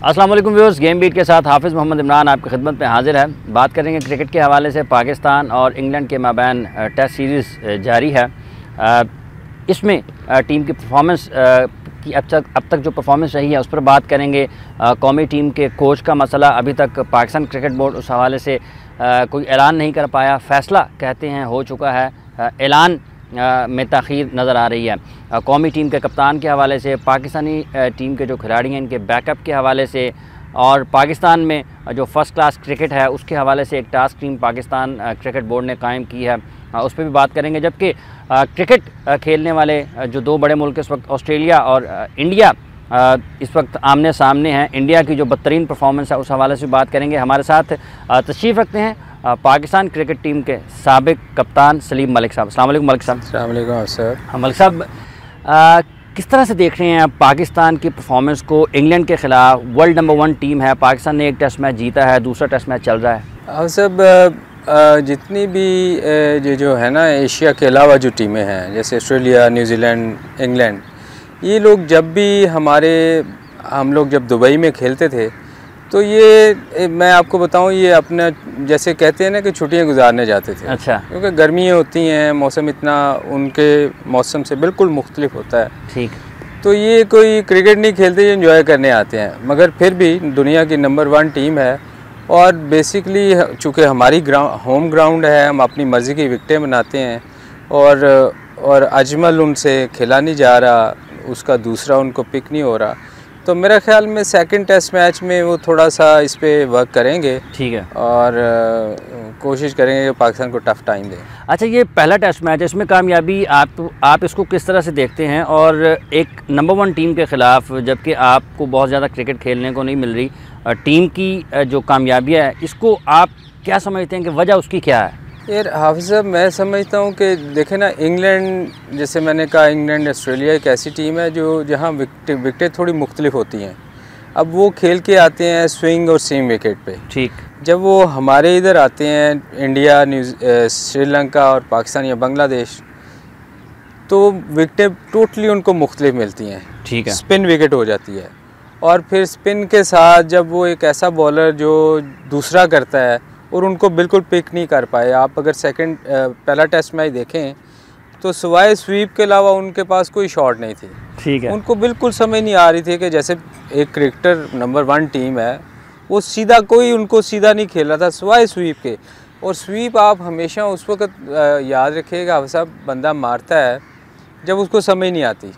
अस्सलाम वालेकुम viewers, game beat के साथ हाफिज़ मोहम्मद इमरान आपकी खिदमत में हाजिर है। बात करेंगे क्रिकेट के हवाले से। पाकिस्तान और इंग्लैंड के माबैन टेस्ट सीरीज़ जारी है। इसमें टीम की परफॉर्मेंस की अब तक जो परफॉर्मेंस रही है उस पर बात करेंगे। कौमी टीम के कोच का मसला, अभी तक पाकिस्तान क्रिकेट बोर्ड उस हवाले से कोई ऐलान नहीं कर पाया। फ़ैसला कहते हैं हो चुका है, ऐलान में ताख़ीर नज़र आ रही है। कौमी टीम के कप्तान के हवाले से, पाकिस्तानी टीम के जो खिलाड़ी हैं इनके बैकअप के हवाले से, और पाकिस्तान में जो फ़र्स्ट क्लास क्रिकेट है उसके हवाले से एक task team Pakistan cricket board ने कायम की है, उस पर भी बात करेंगे। जबकि क्रिकेट खेलने वाले जो दो बड़े मुल्क इस वक्त ऑस्ट्रेलिया और इंडिया इस वक्त आमने सामने हैं। इंडिया की जो बदतरीन परफॉर्मेंस है उस हवाले से बात करेंगे। हमारे साथ तशरीफ़ रखते हैं पाकिस्तान क्रिकेट टीम के साबिक कप्तान सलीम मलिक साहब। अस्सलाम वालेकुम मलिक साहब। अस्सलाम वालेकुम सर। मलिक साहब, किस तरह से देख रहे हैं आप पाकिस्तान की परफॉर्मेंस को? इंग्लैंड के ख़िलाफ़ वर्ल्ड नंबर 1 टीम है, पाकिस्तान ने एक टेस्ट मैच जीता है, दूसरा टेस्ट मैच चल रहा है। अब सब जितनी भी ये जो है ना एशिया के अलावा जो टीमें हैं, जैसे ऑस्ट्रेलिया, न्यूजीलैंड, इंग्लैंड, ये लोग जब भी हम लोग जब दुबई में खेलते थे तो ये मैं आपको बताऊं, ये अपना जैसे कहते हैं ना कि छुट्टियां गुजारने जाते थे। अच्छा। क्योंकि गर्मियाँ होती हैं, मौसम इतना उनके मौसम से बिल्कुल मुख्तलिफ होता है। ठीक। तो ये कोई क्रिकेट नहीं खेलते, ये एंजॉय करने आते हैं। मगर फिर भी दुनिया की नंबर 1 टीम है और बेसिकली चूँकि हमारी होम ग्राउंड है, हम अपनी मर्ज़ी की विकेटें बनाते हैं और अजमल उनसे खेला नहीं जा रहा, उसका दूसरा उनको पिक नहीं हो रहा। तो मेरा ख्याल में सेकंड टेस्ट मैच में वो थोड़ा सा इस पे वर्क करेंगे। ठीक है। और कोशिश करेंगे कि पाकिस्तान को टफ़ टाइम दें। अच्छा, ये पहला टेस्ट मैच है, इसमें कामयाबी आप इसको किस तरह से देखते हैं? और एक नंबर 1 टीम के ख़िलाफ़, जबकि आपको बहुत ज़्यादा क्रिकेट खेलने को नहीं मिल रही, टीम की जो कामयाबियाँ है इसको आप क्या समझते हैं कि वजह उसकी क्या है? यार हाफिज़ साहब, मैं समझता हूँ कि देखें ना, इंग्लैंड, जैसे मैंने कहा, इंग्लैंड ऑस्ट्रेलिया एक ऐसी टीम है जहाँ विकेटें थोड़ी मुख्तलिफ होती हैं। अब वो खेल के आते हैं स्विंग और सीम विकेट पे। ठीक। जब वो हमारे इधर आते हैं, इंडिया, श्रीलंका और पाकिस्तान या बांग्लादेश, तो विकेटें टोटली उनको मुख्तलिफ मिलती हैं। ठीक है। स्पिन विकेट हो जाती है, और फिर स्पिन के साथ जब वो एक ऐसा बॉलर जो दूसरा करता है और उनको बिल्कुल पिक नहीं कर पाए। आप अगर पहला टेस्ट मैच देखें तो सिवाय स्वीप के अलावा उनके पास कोई शॉट नहीं थी। ठीक है। उनको बिल्कुल समझ नहीं आ रही थी कि जैसे एक क्रिकेटर नंबर 1 टीम है, वो सीधा कोई उनको सीधा नहीं खेल रहा था सिवाय स्वीप के। और स्वीप आप हमेशा उस वक्त याद रखिएगा साहब, बंदा मारता है जब उसको समझ नहीं आती।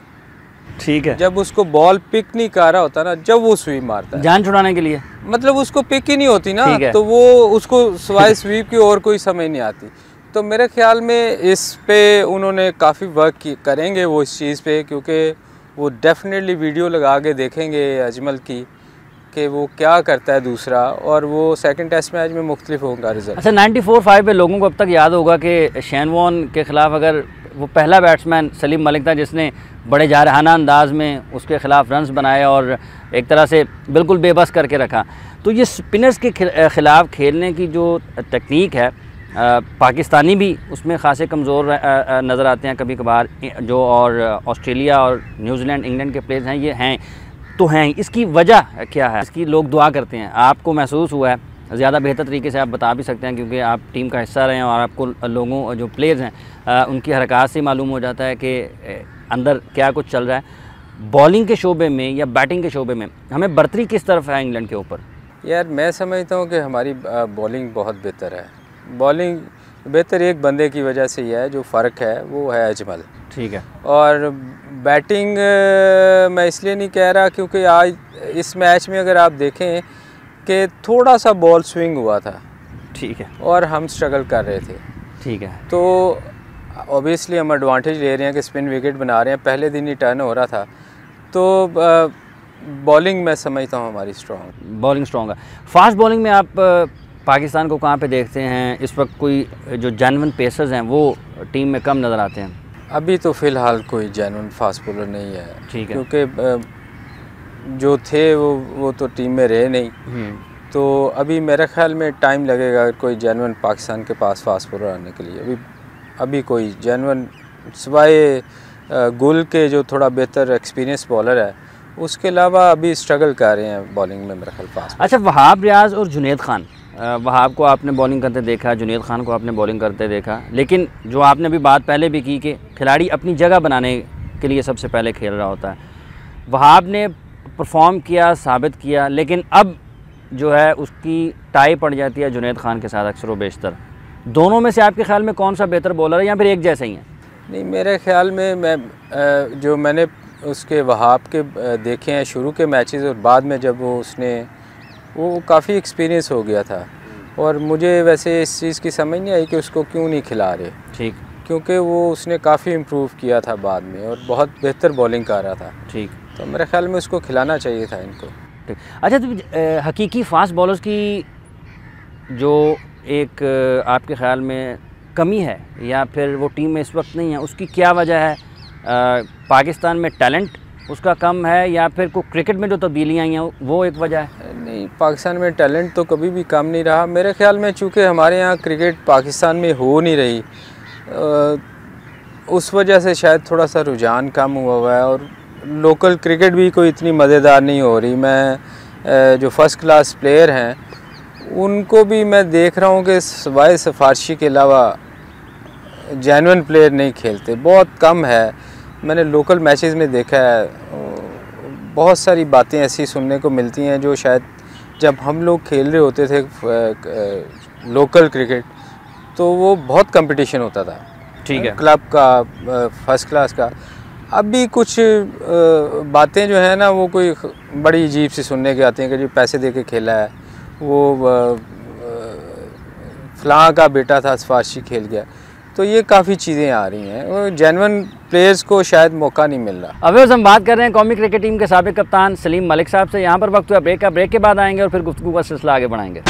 ठीक है। जब उसको बॉल पिक नहीं कर रहा होता ना, जब वो स्वीप मारता है जान छुड़ाने के लिए, मतलब उसको पिक ही नहीं होती ना, तो वो उसको सिवाय स्वीप की और कोई समझ नहीं आती। तो मेरे ख्याल में इस पे उन्होंने काफ़ी वर्क करेंगे वो इस चीज़ पे, क्योंकि वो डेफिनेटली वीडियो लगा के देखेंगे अजमल की कि वो क्या करता है दूसरा, और वो सेकंड टेस्ट मैच में मुख्तलिफ होगा रिजल्ट। अच्छा, 94-5 पे लोगों को अब तक याद होगा कि शेन वॉर्न के ख़िलाफ़, अगर वो पहला बैट्समैन सलीम मलिक था जिसने बड़े जारहाना अंदाज में उसके ख़िलाफ़ रन्स बनाए और एक तरह से बिल्कुल बेबस करके रखा। तो ये स्पिनर्स के ख़िलाफ़ खेलने की जो तकनीक है, पाकिस्तानी भी उसमें ख़ासे कमज़ोर नज़र आते हैं कभी कभार, जो और ऑस्ट्रेलिया और न्यूजीलैंड, इंग्लैंड के प्लेयर्स हैं, ये हैं तो हैं। इसकी वजह क्या है? इसकी लोग दुआ करते हैं, आपको महसूस हुआ है? ज़्यादा बेहतर तरीके से आप बता भी सकते हैं, क्योंकि आप टीम का हिस्सा रहे हैं और आपको लोगों जो प्लेयर्स हैं उनकी हरकत से मालूम हो जाता है कि अंदर क्या कुछ चल रहा है। बॉलिंग के शोबे में या बैटिंग के शोबे में हमें बर्तरी किस तरफ है इंग्लैंड के ऊपर? यार मैं समझता हूँ कि हमारी बॉलिंग बहुत बेहतर है। बॉलिंग बेहतर एक बंदे की वजह से ही है, जो फ़र्क है वो है अजमल। ठीक है। और बैटिंग मैं इसलिए नहीं कह रहा क्योंकि आज इस मैच में अगर आप देखें कि थोड़ा सा बॉल स्विंग हुआ था। ठीक है। और हम स्ट्रगल कर रहे थे। ठीक है। तो ऑब्वियसली हम एडवांटेज ले रहे हैं कि स्पिन विकेट बना रहे हैं, पहले दिन ही टर्न हो रहा था। तो बॉलिंग मैं समझता हूँ हमारी बॉलिंग स्ट्रॉन्ग है। फास्ट बॉलिंग में आप पाकिस्तान को कहाँ पे देखते हैं इस वक्त? कोई जो जेन्युइन पेसर्स हैं वो टीम में कम नज़र आते हैं। अभी तो फ़िलहाल कोई जेन्युइन फास्ट बॉलर नहीं है। ठीक है। क्योंकि जो थे वो तो टीम में रहे नहीं। तो अभी मेरे ख्याल में टाइम लगेगा अगर कोई जेन्युइन पाकिस्तान के पास फास्ट बॉलर आने के लिए। अभी कोई जेन्युइन सिवाय गुल के जो थोड़ा बेहतर एक्सपीरियंस बॉलर है, उसके अलावा अभी स्ट्रगल कर रहे हैं बॉलिंग में मेरे ख्याल फास्ट। अच्छा, वहाब रियाज और जुनैद खान, वहाब को आपने बॉलिंग करते देखा, जुनैद खान को आपने बॉलिंग करते देखा, लेकिन जो आपने अभी बात पहले भी की कि खिलाड़ी अपनी जगह बनाने के लिए सबसे पहले खेल रहा होता है। वहाब ने परफॉर्म किया, साबित किया, लेकिन अब जो है उसकी टाई पड़ जाती है जुनैद खान के साथ अक्सर व बेशतर। दोनों में से आपके ख्याल में कौन सा बेहतर बॉलर है या फिर एक जैसा ही है? नहीं, मेरे ख्याल में जो मैंने उसके वहाब के देखे हैं शुरू के मैचेस, और बाद में जब वो काफ़ी एक्सपीरियंस हो गया था, और मुझे वैसे इस चीज़ की समझ नहीं आई कि उसको क्यों नहीं खिला रहे। ठीक, क्योंकि उसने काफ़ी इम्प्रूव किया था बाद में और बहुत बेहतर बॉलिंग कर रहा था। ठीक, तो मेरे ख्याल में उसको खिलाना चाहिए था इनको। ठीक, अच्छा, तो हकीकी फास्ट बॉलर्स की जो एक आपके ख्याल में कमी है या फिर वो टीम में इस वक्त नहीं है, उसकी क्या वजह है? पाकिस्तान में टैलेंट उसका कम है या फिर कोई क्रिकेट में जो तब्दीलियाँ आई हैं वो एक वजह है? नहीं, पाकिस्तान में टैलेंट तो कभी भी कम नहीं रहा मेरे ख्याल में, चूँकि हमारे यहाँ क्रिकेट पाकिस्तान में हो नहीं रही, उस वजह से शायद थोड़ा सा रुझान कम हुआ है, और लोकल क्रिकेट भी कोई इतनी मज़ेदार नहीं हो रही। मैं जो फ़र्स्ट क्लास प्लेयर हैं उनको भी मैं देख रहा हूँ कि सिवाय सिफारशी के अलावा जेन्युइन प्लेयर नहीं खेलते, बहुत कम है। मैंने लोकल मैचेस में देखा है, बहुत सारी बातें ऐसी सुनने को मिलती हैं जो शायद जब हम लोग खेल रहे होते थे लोकल क्रिकेट, तो वो बहुत कंपटीशन होता था। ठीक है, क्लब का, फर्स्ट क्लास का। अभी कुछ बातें जो है ना वो कोई बड़ी अजीब सी सुनने की आती हैं कि जो पैसे दे के खेला है, वो फलां का बेटा था सिफारशी खेल गया, तो ये काफ़ी चीज़ें आ रही हैं। जेन्युइन प्लेयर्स को शायद मौका नहीं मिल रहा। अभी हम बात कर रहे हैं कौमी क्रिकेट टीम के साबिक कप्तान सलीम मलिक साहब से। यहाँ पर वक्त हुआ ब्रेक का, ब्रेक के बाद आएंगे और फिर गुफ्तगू का सिलसिला आगे बढ़ाएंगे।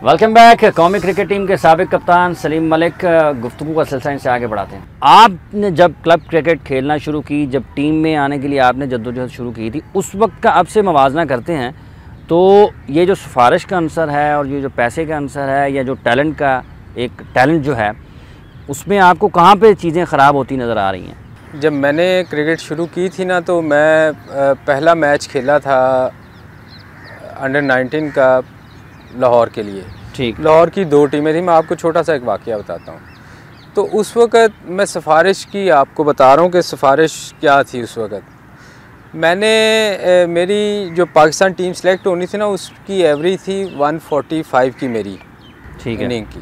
Welcome back. कौमी क्रिकेट टीम के साबिक कप्तान सलीम मलिक, गुफ्तगू का सिलसिला इनसे आगे बढ़ाते हैं। आपने जब क्लब क्रिकेट खेलना शुरू की, जब टीम में आने के लिए आपने जद्दोजहद शुरू की थी, उस वक्त का अब से मवाजना करते हैं तो ये जो सिफारिश का आंसर है और ये जो पैसे का आंसर है या जो टैलेंट का एक टैलेंट जो है, उसमें आपको कहाँ पे चीज़ें ख़राब होती नज़र आ रही हैं? जब मैंने क्रिकेट शुरू की थी ना, तो मैं पहला मैच खेला था अंडर 19 का लाहौर के लिए। ठीक, लाहौर की 2 टीमें थी। मैं आपको छोटा सा एक वाक़या बताता हूँ। तो उस वक़्त मैं सिफारिश की, आपको बता रहा हूँ कि सिफारिश क्या थी उस वक़्त। मैंने मेरी जो पाकिस्तान टीम सेलेक्ट होनी थी ना, उसकी एवरेज थी 145 की मेरी, ठीक है, इनिंग की,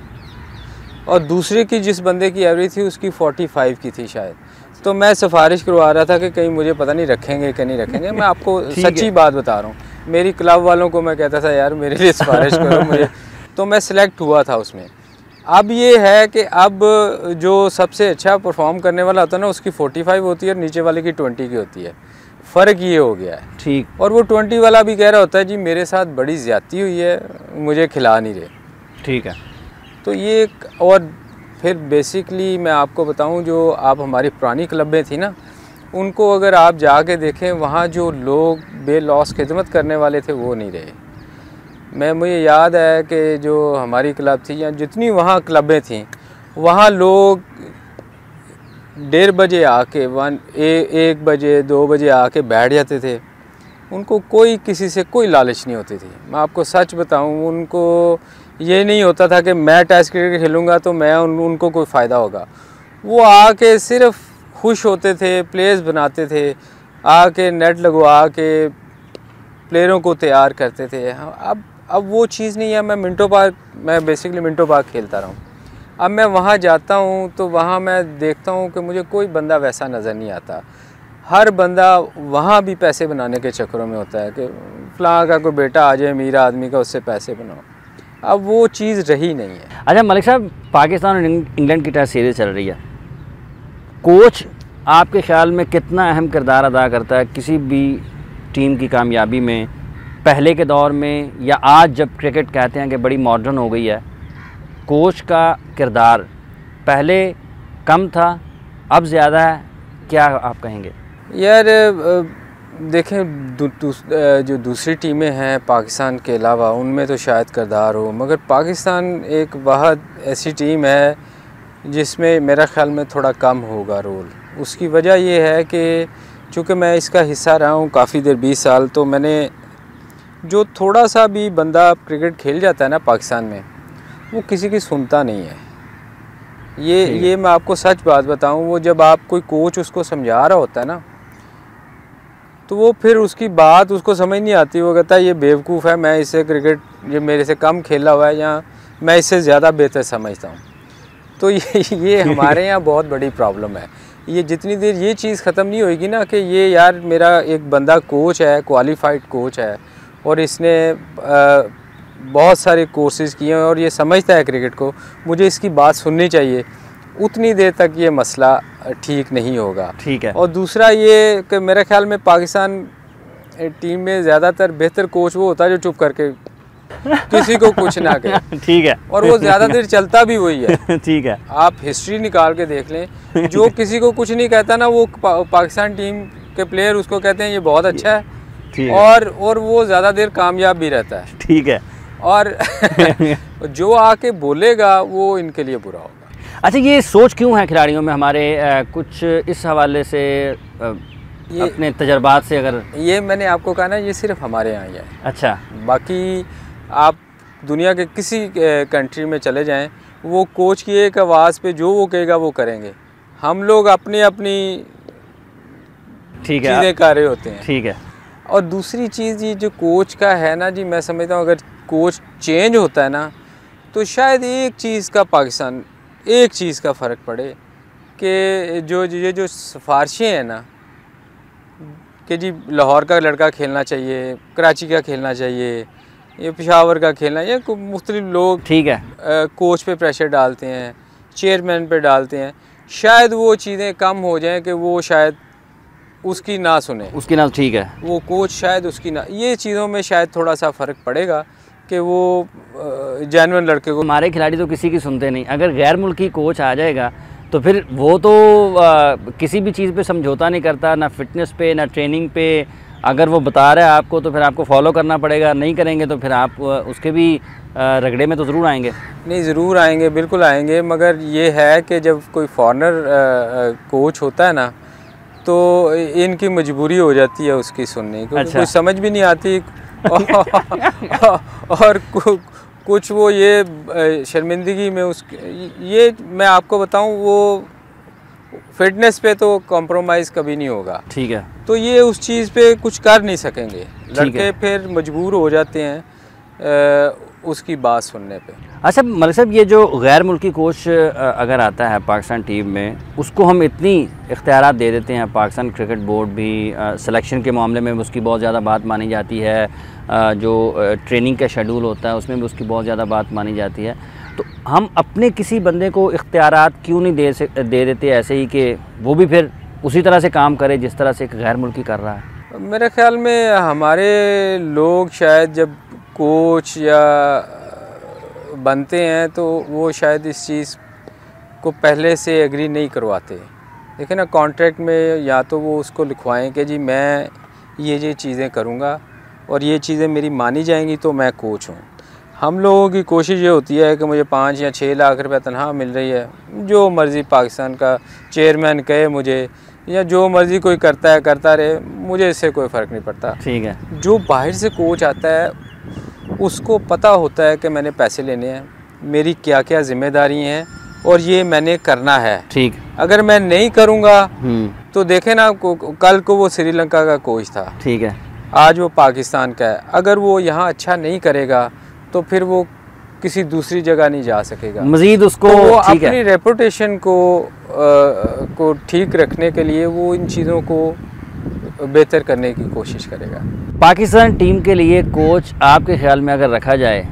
और दूसरे की जिस बंदे की एवरेज थी उसकी 45 की थी शायद। तो मैं सिफारिश करवा रहा था कि कहीं मुझे पता नहीं रखेंगे कि नहीं रखेंगे। मैं आपको सच्ची बात बता रहा हूँ, मेरी क्लब वालों को मैं कहता था यार मेरे लिए सिफारिश करो मुझे। तो मैं सिलेक्ट हुआ था उसमें। अब ये है कि अब जो सबसे अच्छा परफॉर्म करने वाला होता है ना, उसकी 45 होती है और नीचे वाले की 20 की होती है। फ़र्क ये हो गया है। ठीक, और वो 20 वाला भी कह रहा होता है जी मेरे साथ बड़ी ज़्यादती हुई है, मुझे खिला नहीं रहे। ठीक है, तो ये, और फिर बेसिकली मैं आपको बताऊं, जो आप हमारी पुरानी क्लबें थी ना, उनको अगर आप जाके देखें, वहाँ जो लोग बेलौस खिदमत करने वाले थे वो नहीं रहे। मुझे याद है कि जो हमारी क्लब थी या जितनी वहाँ क्लबें थीं, वहाँ लोग 1:30 बजे आके 1 बजे 2 बजे आके बैठ जाते थे। उनको कोई किसी से कोई लालच नहीं होती थी। मैं आपको सच बताऊं, उनको ये नहीं होता था कि मैं टेस्ट क्रिकेट खेलूँगा तो मैं उनको कोई फ़ायदा होगा। वो आके सिर्फ खुश होते थे, प्लेयर्स बनाते थे, आके नेट लगवा के प्लेयरों को तैयार करते थे। अब वो चीज़ नहीं है। मैं बेसिकली मिंटो पार्क खेलता रहा हूँ। अब मैं वहाँ जाता हूँ तो वहाँ मैं देखता हूँ कि मुझे कोई बंदा वैसा नज़र नहीं आता। हर बंदा वहाँ भी पैसे बनाने के चक्करों में होता है कि फ़लाँ का कोई बेटा आ जाए अमीर आदमी का, उससे पैसे बनाओ। अब वो चीज़ रही नहीं है। अच्छा मलिक साहब, पाकिस्तान और इंग्लैंड की टेस्ट सीरीज़ चल रही है, कोच आपके ख़्याल में कितना अहम किरदार अदा करता है किसी भी टीम की कामयाबी में? पहले के दौर में या आज जब क्रिकेट कहते हैं कि बड़ी मॉडर्न हो गई है, कोच का किरदार पहले कम था, अब ज़्यादा है, क्या आप कहेंगे? यार देखें जो दूसरी टीमें हैं पाकिस्तान के अलावा, उनमें तो शायद किरदार हो, मगर पाकिस्तान एक बहुत ऐसी टीम है जिसमें मेरा ख़्याल में थोड़ा कम होगा रोल। उसकी वजह ये है कि चूँकि मैं इसका हिस्सा रहा हूँ काफ़ी देर 20 साल, तो मैंने जो थोड़ा सा भी बंदा क्रिकेट खेल जाता है ना पाकिस्तान में, वो किसी की सुनता नहीं है। ये मैं आपको सच बात बताऊं, वो जब आप कोई कोच उसको समझा रहा होता है ना, तो वो फिर उसकी बात उसको समझ नहीं आती। वो कहता है ये बेवकूफ़ है, मैं इससे क्रिकेट ये मेरे से कम खेला हुआ है या मैं इससे ज़्यादा बेहतर समझता हूँ। तो ये हमारे यहाँ बहुत बड़ी प्रॉब्लम है। ये जितनी देर ये चीज़ ख़त्म नहीं होएगी ना कि ये यार मेरा एक बंदा कोच है, क्वालिफाइड कोच है और इसने बहुत सारे कोर्सेज़ किए हैं और ये समझता है क्रिकेट को, मुझे इसकी बात सुननी चाहिए, उतनी देर तक ये मसला ठीक नहीं होगा। ठीक है। और दूसरा ये कि मेरे ख्याल में पाकिस्तान टीम में ज़्यादातर बेहतर कोच वो होता है जो चुप करके किसी को कुछ ना कहे। ठीक है। और वो ज़्यादा देर चलता भी वही है। ठीक है। आप हिस्ट्री निकाल के देख लें, जो किसी को कुछ नहीं कहता ना, वो पाकिस्तान टीम के प्लेयर उसको कहते हैं ये बहुत अच्छा है, और वो ज़्यादा देर कामयाब भी रहता है। ठीक है। और जो आके बोलेगा वो इनके लिए बुरा होगा। अच्छा, ये सोच क्यों है खिलाड़ियों में हमारे? कुछ इस हवाले से अपने तजर्बात से अगर ये मैंने आपको कहा ना, ये सिर्फ हमारे यहाँ ही है। अच्छा, बाकी आप दुनिया के किसी कंट्री में चले जाएं, वो कोच की एक आवाज़ पे जो वो कहेगा वो करेंगे। हम लोग अपनी अपनी चीज़ें कर रहे होते हैं। ठीक है। और दूसरी चीज़ ये जो कोच का है ना जी, मैं समझता हूँ अगर कोच चेंज होता है ना, तो शायद एक चीज़ का फ़र्क पड़े कि जो सिफारिशें हैं ना कि जी लाहौर का लड़का खेलना चाहिए, कराची का खेलना चाहिए, ये पेशावर का खेलना, ये मुख्तलिफ लोग ठीक है कोच पे प्रेशर डालते हैं, चेयरमैन पे डालते हैं, शायद वो चीज़ें कम हो जाएं कि वो शायद उसकी ना सुने, उसकी ना। ठीक है। वो कोच शायद उसकी ना, ये चीज़ों में शायद थोड़ा सा फ़र्क पड़ेगा कि वो जेन्युइन लड़के को। हमारे खिलाड़ी तो किसी की सुनते नहीं। अगर गैर मुल्की कोच आ जाएगा तो फिर वो तो किसी भी चीज़ पे समझौता नहीं करता, ना फिटनेस पे ना ट्रेनिंग पे। अगर वो बता रहा है आपको तो फिर आपको फॉलो करना पड़ेगा, नहीं करेंगे तो फिर आप उसके भी रगड़े में तो ज़रूर आएंगे। नहीं, ज़रूर आएंगे, बिल्कुल आएंगे, मगर ये है कि जब कोई फॉरेनर कोच होता है ना, तो इनकी मजबूरी हो जाती है उसकी सुनने की। अच्छा। कुछ समझ भी नहीं आती और कुछ वो ये शर्मिंदगी में ये मैं आपको बताऊं, वो फिटनेस पे तो कॉम्प्रोमाइज़ कभी नहीं होगा। ठीक है। तो ये उस चीज़ पे कुछ कर नहीं सकेंगे लड़के, फिर मजबूर हो जाते हैं उसकी बात सुनने पे। अच्छा मलिक साहब, ये जो गैर मुल्की कोच अगर आता है पाकिस्तान टीम में, उसको हम इतनी इख्तियारात दे देते हैं, पाकिस्तान क्रिकेट बोर्ड भी सिलेक्शन के मामले में उसकी बहुत ज़्यादा बात मानी जाती है, जो ट्रेनिंग का शेड्यूल होता है उसमें भी उसकी बहुत ज़्यादा बात मानी जाती है, तो हम अपने किसी बंदे को इख्तियारात क्यों नहीं दे देते ऐसे ही कि वो भी फिर उसी तरह से काम करे जिस तरह से एक गैर मुल्की कर रहा है? मेरे ख़्याल में हमारे लोग शायद जब कोच या बनते हैं तो वो शायद इस चीज़ को पहले से एग्री नहीं करवाते। देखिए ना, कॉन्ट्रैक्ट में या तो वो उसको लिखवाएं कि जी मैं ये चीज़ें करूँगा और ये चीज़ें मेरी मानी जाएंगी तो मैं कोच हूँ। हम लोगों की कोशिश ये होती है कि मुझे 5 या 6 लाख रुपए तनख्वाह मिल रही है, जो मर्ज़ी पाकिस्तान का चेयरमैन कहे मुझे, या जो मर्ज़ी कोई करता है करता रहे, मुझे इससे कोई फ़र्क नहीं पड़ता। ठीक है। जो बाहर से कोच आता है उसको पता होता है कि मैंने पैसे लेने हैं, मेरी क्या क्या ज़िम्मेदारी हैं और ये मैंने करना है। ठीक। अगर मैं नहीं करूँगा तो देखें ना, कल को वो श्रीलंका का कोच था, ठीक है, आज वो पाकिस्तान का है। अगर वो यहाँ अच्छा नहीं करेगा तो फिर वो किसी दूसरी जगह नहीं जा सकेगा। मज़ीद उसको तो वो अपनी रेपुटेशन को ठीक रखने के लिए वो इन चीज़ों को बेहतर करने की कोशिश करेगा। पाकिस्तान टीम के लिए कोच आपके ख्याल में अगर रखा जाए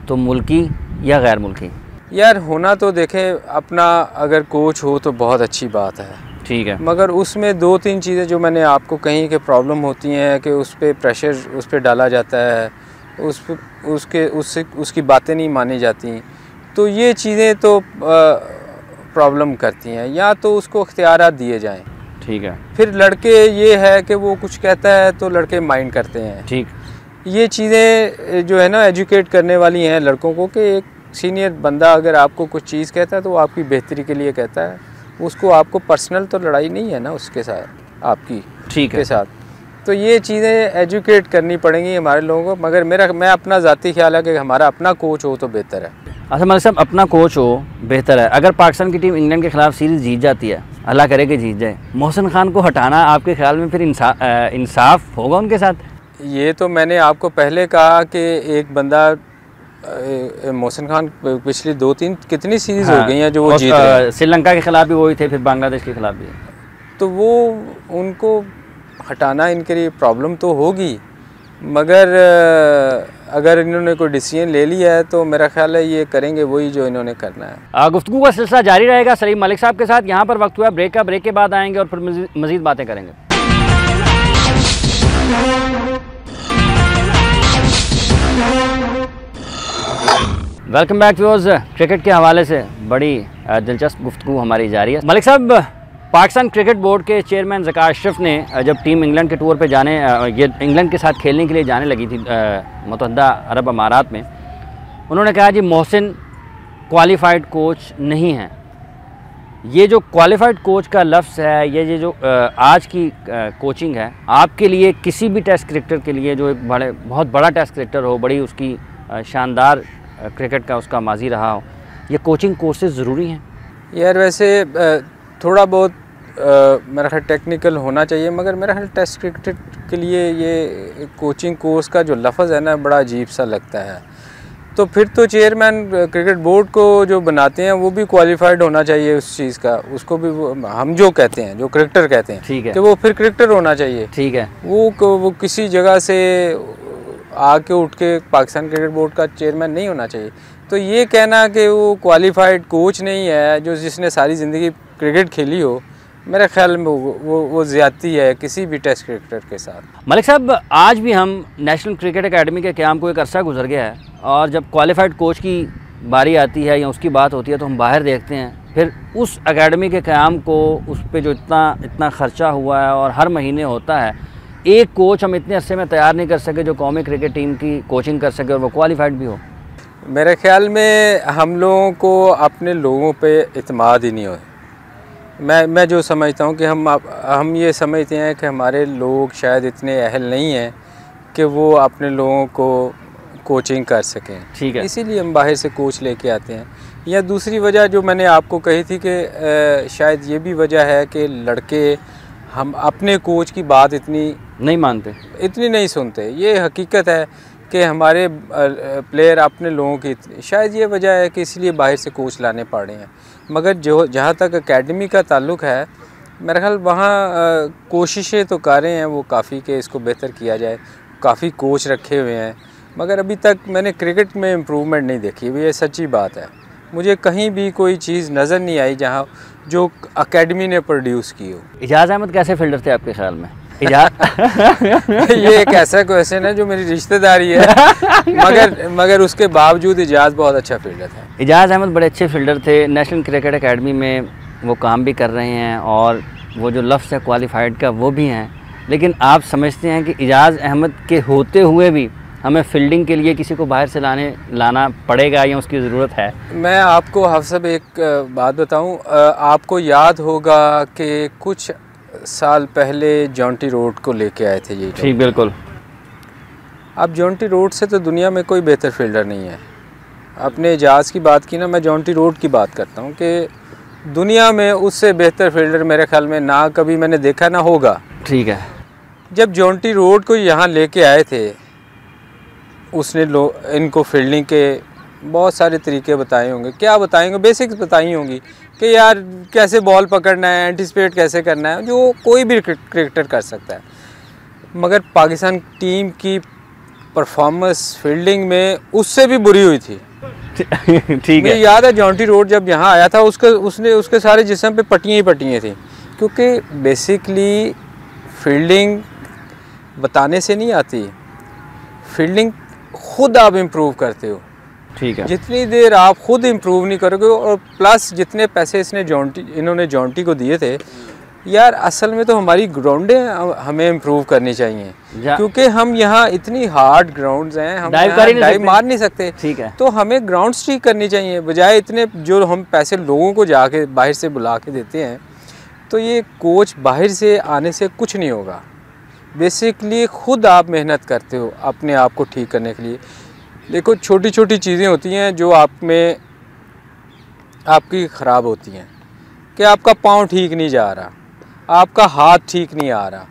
तो मुल्की या गैर मुल्की? यार होना तो देखें, अपना अगर कोच हो तो बहुत अच्छी बात है, ठीक है, मगर उसमें 2-3 चीज़ें जो मैंने आपको कही कि प्रॉब्लम होती हैं कि उस पर प्रेशर उस पर डाला जाता है, उसकी बातें नहीं मानी जाती, तो ये चीज़ें तो प्रॉब्लम करती हैं, या तो उसको इख्तियारात दिए जाएं। ठीक है। फिर लड़के ये है कि वो कुछ कहता है तो लड़के माइंड करते हैं। ठीक। ये चीज़ें जो है ना एजुकेट करने वाली हैं लड़कों को, कि एक सीनियर बंदा अगर आपको कुछ चीज़ कहता है तो वो आपकी बेहतरी के लिए कहता है, उसको आपको पर्सनल तो लड़ाई नहीं है ना उसके साथ आपकी। ठीक है। के साथ तो ये चीज़ें एजुकेट करनी पड़ेंगी हमारे लोगों को। मगर मैं अपना ज़ाती ख्याल है कि हमारा अपना कोच हो तो बेहतर है। अच्छा मलिक साहब, अपना कोच हो बेहतर है। अगर पाकिस्तान की टीम इंग्लैंड के ख़िलाफ़ सीरीज़ जीत जाती है, अल्लाह करे कि जीत जाए, मोहसिन खान को हटाना आपके ख्याल में फिर इंसाफ होगा उनके साथ? ये तो मैंने आपको पहले कहा कि एक बंदा मोहसिन खान पिछली 2-3 कितनी सीरीज़ हो गई हैं जो वो जीत रहे हैं। श्रीलंका के ख़िलाफ़ भी वही थे, फिर बांग्लादेश के ख़िलाफ़ भी। तो वो उनको हटाना इनके लिए प्रॉब्लम तो होगी, मगर अगर इन्होंने कोई डिसीजन ले लिया है तो मेरा ख्याल है ये करेंगे वही जो इन्होंने करना है। गुफ्तगू का सिलसिला जारी रहेगा सलीम मलिक साहब के साथ। यहाँ पर वक्त हुआ ब्रेक का, ब्रेक के बाद आएंगे और फिर मज़ीद बातें करेंगे। Welcome back viewers. क्रिकेट के हवाले से बड़ी दिलचस्प गुफ्तगू हमारी जारी है। मलिक साहब, पाकिस्तान क्रिकेट बोर्ड के चेयरमैन ज़कार अशरफ ने जब टीम इंग्लैंड के टूर पे जाने ये इंग्लैंड के साथ खेलने के लिए जाने लगी थी मुत्तहदा अरब अमारात में, उन्होंने कहा जी मोहसिन क्वालिफाइड कोच नहीं है। ये जो क्वालिफाइड कोच का लफ्ज़ है, ये जो आज की कोचिंग है, आपके लिए किसी भी टेस्ट क्रिकेटर के लिए जो एक बहुत बड़ा टेस्ट क्रिकेटर हो, बड़ी उसकी शानदार क्रिकेट का उसका माजी रहा हो, ये कोचिंग कोर्सेज ज़रूरी हैं? यार वैसे थोड़ा बहुत मेरा ख्याल टेक्निकल होना चाहिए, मगर मेरा ख्याल टेस्ट क्रिकेट के लिए ये कोचिंग कोर्स का जो लफ्ज़ है ना बड़ा अजीब सा लगता है। तो फिर तो चेयरमैन क्रिकेट बोर्ड को जो बनाते हैं वो भी क्वालिफाइड होना चाहिए उस चीज़ का, उसको भी हम जो कहते हैं, जो क्रिकेटर कहते हैं, ठीक है, कि वो फिर क्रिकेटर होना चाहिए। ठीक है। वो किसी जगह से आके उठ के पाकिस्तान क्रिकेट बोर्ड का चेयरमैन नहीं होना चाहिए। तो ये कहना कि वो क्वालिफाइड कोच नहीं है जो जिसने सारी ज़िंदगी क्रिकेट खेली हो, मेरे ख्याल में वो ज़्यादती है किसी भी टेस्ट क्रिकेटर के साथ। मलिक साहब, आज भी हम नेशनल क्रिकेट अकेडमी के क़याम को एक अरसा गुजर गया है, और जब क्वालिफाइड कोच की बारी आती है या उसकी बात होती है तो हम बाहर देखते हैं, फिर उस अकेडमी के क़याम को, उस पर जो इतना ख़र्चा हुआ है और हर महीने होता है, एक कोच हम इतने अरसे में तैयार नहीं कर सके जो कौमी क्रिकेट टीम की कोचिंग कर सके और वो क्वालिफाइड भी हो। मेरे ख्याल में हम लोगों को अपने लोगों पे इत्मीनान ही नहीं हो। मैं जो समझता हूँ कि हम ये समझते हैं कि हमारे लोग शायद इतने अहल नहीं हैं कि वो अपने लोगों को कोचिंग कर सकें। ठीक है, इसीलिए हम बाहर से कोच लेके आते हैं। या दूसरी वजह जो मैंने आपको कही थी कि शायद ये भी वजह है कि लड़के हम अपने कोच की बात इतनी नहीं सुनते। ये हकीकत है कि हमारे प्लेयर अपने लोगों की, शायद ये वजह है कि इसलिए बाहर से कोच लाने पड़ रहे हैं। मगर जहाँ तक एकेडमी का ताल्लुक़ है, मेरा ख्याल वहाँ कोशिशें तो कर रहे हैं वो काफ़ी कि इसको बेहतर किया जाए, काफ़ी कोच रखे हुए हैं, मगर अभी तक मैंने क्रिकेट में इम्प्रूवमेंट नहीं देखी। ये सच्ची बात है, मुझे कहीं भी कोई चीज़ नज़र नहीं आई जहाँ जो एकेडमी ने प्रोड्यूस की हो। इजाज़ अहमद कैसे फील्डर थे आपके ख्याल में? ये एक ऐसा क्वेश्चन है जो मेरी रिश्तेदारी है, मगर उसके बावजूद इजाज़ बहुत अच्छा फील्डर था। इजाज़ अहमद बड़े अच्छे फील्डर थे, नेशनल क्रिकेट एकेडमी में वो काम भी कर रहे हैं और वो जो लफ्ज़ है क्वालिफाइड का वो भी हैं, लेकिन आप समझते हैं कि इजाज़ अहमद के होते हुए भी हमें फील्डिंग के लिए किसी को बाहर से लाना पड़ेगा या उसकी ज़रूरत है? मैं आपको हाफ़िज़ एक बात बताऊँ, आपको याद होगा कि कुछ साल पहले जॉन्टी रोड को लेके आए थे ये। ठीक, बिल्कुल। अब जॉन्टी रोड से तो दुनिया में कोई बेहतर फील्डर नहीं है। अपने इजाज़ की बात की ना, मैं जॉन्टी रोड की बात करता हूँ कि दुनिया में उससे बेहतर फील्डर मेरे ख्याल में ना कभी मैंने देखा ना होगा। ठीक है। जब जॉन्टी रोड को यहाँ लेके आए थे, उसने इनको फील्डिंग के बहुत सारे तरीके बताए होंगे, क्या बताएंगे, बेसिक्स बताई होंगी कि यार कैसे बॉल पकड़ना है, एंटिसिपेट कैसे करना है, जो कोई भी क्रिकेटर कर सकता है। मगर पाकिस्तान टीम की परफॉर्मेंस फील्डिंग में उससे भी बुरी हुई थी। ठीक है, मुझे याद है जॉन्टी रोड जब यहाँ आया था उसके सारे जिस्म पे पट्टियाँ ही पट्टियाँ थी, क्योंकि बेसिकली फील्डिंग बताने से नहीं आती, फील्डिंग खुद आप इम्प्रूव करते हो। ठीक है। जितनी देर आप खुद इम्प्रूव नहीं करोगे, और प्लस जितने पैसे इन्होंने जॉन्टी को दिए थे यार, असल में तो हमारी ग्राउंडें हमें इम्प्रूव करनी चाहिए, क्योंकि हम यहाँ इतनी हार्ड ग्राउंड्स हैं, हम डाइव मार नहीं सकते। ठीक है। तो हमें ग्राउंड ठीक करनी चाहिए, बजाय इतने जो हम पैसे लोगों को जाके बाहर से बुला के देते हैं। तो ये कोच बाहर से आने से कुछ नहीं होगा। बेसिकली खुद आप मेहनत करते हो अपने आप को ठीक करने के लिए। देखो, छोटी छोटी चीज़ें होती हैं जो आप में आपकी ख़राब होती हैं, कि आपका पाँव ठीक नहीं जा रहा, आपका हाथ ठीक नहीं आ रहा,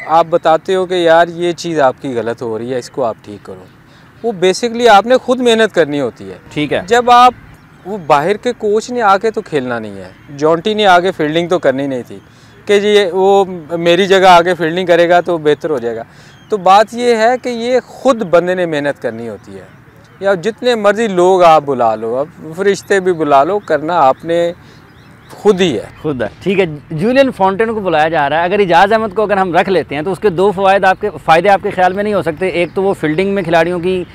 आप बताते हो कि यार ये चीज़ आपकी गलत हो रही है, इसको आप ठीक करो। वो बेसिकली आपने खुद मेहनत करनी होती है। ठीक है। जब आप वो बाहर के कोच ने आके तो खेलना नहीं है, जॉन्टी ने आगे फील्डिंग तो करनी नहीं थी कि जी वो मेरी जगह आगे फील्डिंग करेगा तो बेहतर हो जाएगा। तो बात ये है कि ये खुद बंदे ने मेहनत करनी होती है, या जितने मर्जी लोग आप बुला लो, अब फरिश्ते भी बुला लो, करना आपने खुद ही है। खुद है। ठीक है। जूलियन फॉन्टेन को बुलाया जा रहा है। अगर इजाज़ अहमद को अगर हम रख लेते हैं तो उसके दो फ़ायदे आपके ख्याल में नहीं हो सकते? एक तो वो फील्डिंग में खिलाड़ियों की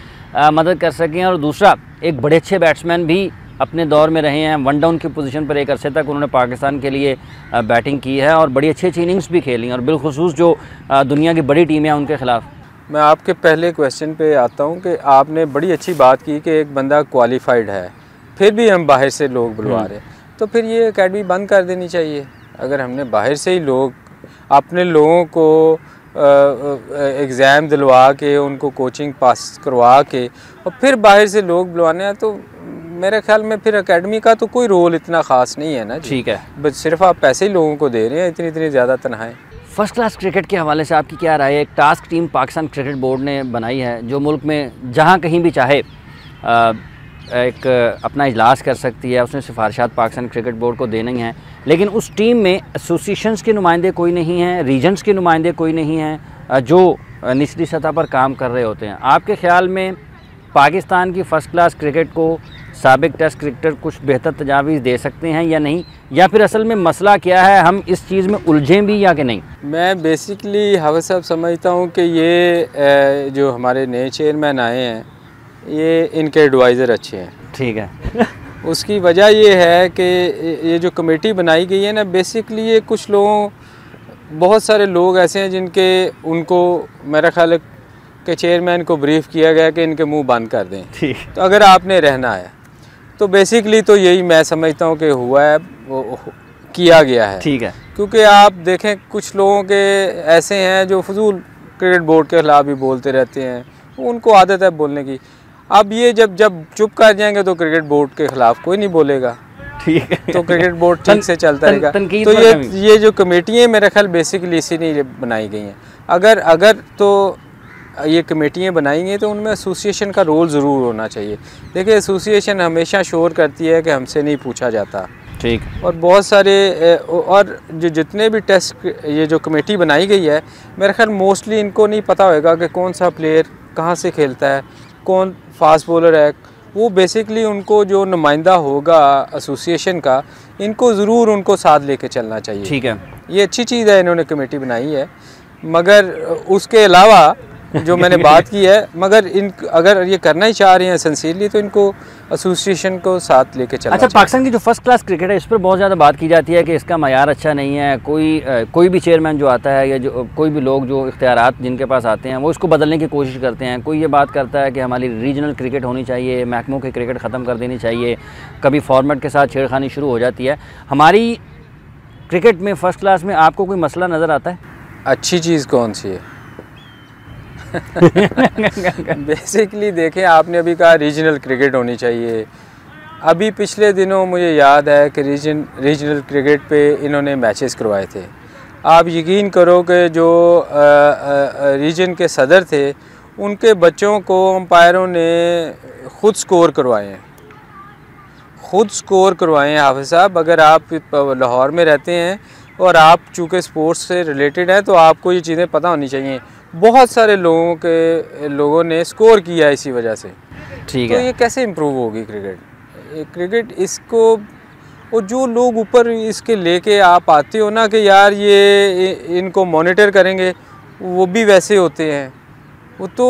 मदद कर सकें, और दूसरा एक बड़े अच्छे बैट्समैन भी अपने दौर में रहे हैं। वन डाउन की पोजीशन पर एक अरसे तक उन्होंने पाकिस्तान के लिए बैटिंग की है और बड़ी अच्छी अच्छी इनिंग्स भी खेली, और बिलखुसूस जो दुनिया की बड़ी टीमें हैं उनके ख़िलाफ़। मैं आपके पहले क्वेश्चन पे आता हूँ कि आपने बड़ी अच्छी बात की कि एक बंदा क्वालिफाइड है, फिर भी हम बाहर से लोग बुलवा रहे हैं, तो फिर ये एकेडमी बंद कर देनी चाहिए। अगर हमने बाहर से ही लोग अपने लोगों को एग्ज़ाम दिलवा के, उनको कोचिंग पास करवा के, और फिर बाहर से लोग बुलवाने हैं, तो मेरे ख्याल में फिर एकेडमी का तो कोई रोल इतना ख़ास नहीं है ना। ठीक है। बस सिर्फ आप पैसे ही लोगों को दे रहे हैं, इतनी ज़्यादा तनख्वाहें। फ़र्स्ट क्लास क्रिकेट के हवाले से आपकी क्या राय है? एक task team Pakistan cricket board ने बनाई है, जो मुल्क में जहां कहीं भी चाहे एक अपना इजलास कर सकती है। उसने सिफारिशात पाकिस्तान क्रिकेट बोर्ड को देनी हैं, लेकिन उस टीम में एसोसिएशंस के नुमाइंदे कोई नहीं हैं, रीजन्स के नुमाइंदे कोई नहीं हैं जो निचली सतह पर काम कर रहे होते हैं। आपके ख़्याल में पाकिस्तान की फ़र्स्ट क्लास क्रिकेट को साबिक टेस्ट क्रिकेटर कुछ बेहतर तजावीज़ दे सकते हैं या नहीं, या फिर असल में मसला क्या है, हम इस चीज़ में उलझें भी या कि नहीं? मैं बेसिकली हाफिज़ साहब समझता हूँ कि ये जो हमारे नए चेयरमैन आए हैं, ये इनके एडवाइज़र अच्छे हैं। ठीक है। उसकी वजह ये है कि ये जो कमेटी बनाई गई है ना, बेसिकली ये कुछ लोगों, बहुत सारे लोग ऐसे हैं जिनके उनको मेरा ख्याल है कि चेयरमैन को ब्रीफ किया गया कि इनके मुंह बंद कर दें। ठीक। तो अगर आपने रहना है तो बेसिकली तो यही मैं समझता हूँ कि हुआ है, वो किया गया है। ठीक है। क्योंकि आप देखें कुछ लोगों के ऐसे हैं जो फजूल क्रिकेट बोर्ड के खिलाफ भी बोलते रहते हैं, उनको आदत है बोलने की। अब ये जब चुप कर जाएंगे तो क्रिकेट बोर्ड के खिलाफ कोई नहीं बोलेगा। ठीक है। तो क्रिकेट बोर्ड ठीक से चलता रहेगा। तो ये जो कमेटियाँ मेरे ख्याल बेसिकली इसीलिए बनाई गई हैं। अगर तो ये कमेटियाँ बनाएंगे तो उनमें एसोसिएशन का रोल ज़रूर होना चाहिए। देखिए, एसोसिएशन हमेशा शोर करती है कि हमसे नहीं पूछा जाता। ठीक। और बहुत सारे और जितने भी टेस्ट ये जो कमेटी बनाई गई है, मेरे ख्याल मोस्टली इनको नहीं पता होगा कि कौन सा प्लेयर कहाँ से खेलता है, कौन फास्ट बॉलर है। वो बेसिकली उनको जो नुमाइंदा होगा एसोसिएशन का, इनको ज़रूर उनको साथ लेके चलना चाहिए। ठीक है। ये अच्छी चीज़ है, इन्होंने कमेटी बनाई है। मगर उसके अलावा जो मैंने बात की है, मगर अगर ये करना ही चाह रहे हैं सिंसियरली, तो इनको एसोसिएशन को साथ लेके चलना चाहिए। पाकिस्तान की जो फर्स्ट क्लास क्रिकेट है, इस पर बहुत ज़्यादा बात की जाती है कि इसका मयार अच्छा नहीं है। कोई भी चेयरमैन जो आता है, या जो कोई भी लोग जो इख्तियारात जिनके पास आते हैं, वो इसको बदलने की कोशिश करते हैं। कोई ये बात करता है कि हमारी रीजनल क्रिकेट होनी चाहिए, महकमों की क्रिकेट ख़त्म कर देनी चाहिए। कभी फॉर्मेट के साथ छेड़खानी शुरू हो जाती है। हमारी क्रिकेट में फ़र्स्ट क्लास में आपको कोई मसला नज़र आता है? अच्छी चीज़ कौन सी है? बेसिकली देखें, आपने अभी कहा रीजनल क्रिकेट होनी चाहिए। अभी पिछले दिनों मुझे याद है कि रीजनल क्रिकेट पे इन्होंने मैचेस करवाए थे। आप यकीन करो कि जो रीजन के सदर थे, उनके बच्चों को अंपायरों ने ख़ुद स्कोर करवाए हैं, हाफिज़ साहब। अगर आप लाहौर में रहते हैं और आप चूँकि स्पोर्ट्स से रिलेटेड हैं, तो आपको ये चीज़ें पता होनी चाहिए। बहुत सारे लोगों ने स्कोर किया इसी वजह से। ठीक है। तो ये कैसे इम्प्रूव होगी क्रिकेट इसको, और जो लोग ऊपर इसके लेके आप आते हो ना कि यार ये इनको मॉनिटर करेंगे, वो भी वैसे होते हैं। वो तो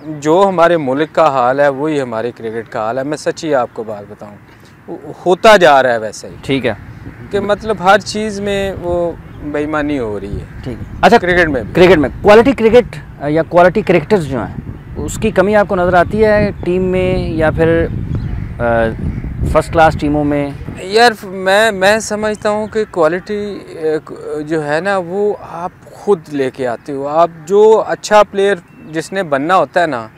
जो हमारे मुल्क का हाल है वही हमारे क्रिकेट का हाल है। मैं सच्ची आपको बात बताऊं, होता जा रहा है वैसे ही। ठीक है कि मतलब हर चीज़ में वो बेईमानी हो रही है। ठीक है। अच्छा, क्रिकेट में क्वालिटी क्रिकेट या क्वालिटी क्रिकेटर्स जो हैं उसकी कमी आपको नज़र आती है टीम में या फिर फर्स्ट क्लास टीमों में? यार मैं समझता हूँ कि क्वालिटी जो है ना वो आप खुद लेके आते हो। आप जो अच्छा प्लेयर जिसने बनना होता है ना